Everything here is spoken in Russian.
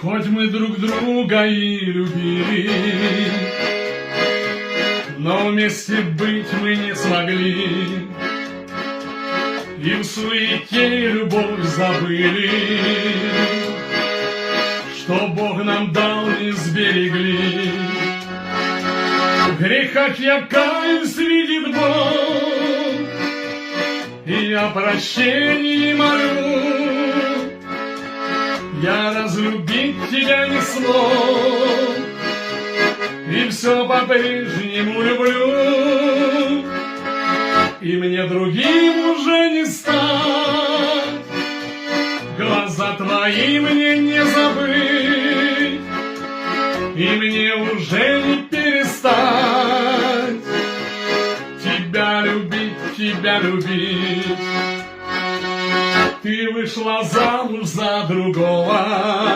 Хоть мы друг друга и любили, но вместе быть мы не смогли. И в суете любовь забыли, что Бог нам дал, не сберегли. В грехах я каюсь, видит Бог, и о прощении молю. Я разлюбить тебя не смог, и все по-прежнему люблю. И мне другим уже не стать, глаза твои мне не забыть, и мне уже не перестать тебя любить, тебя любить. Ты вышла замуж за другого.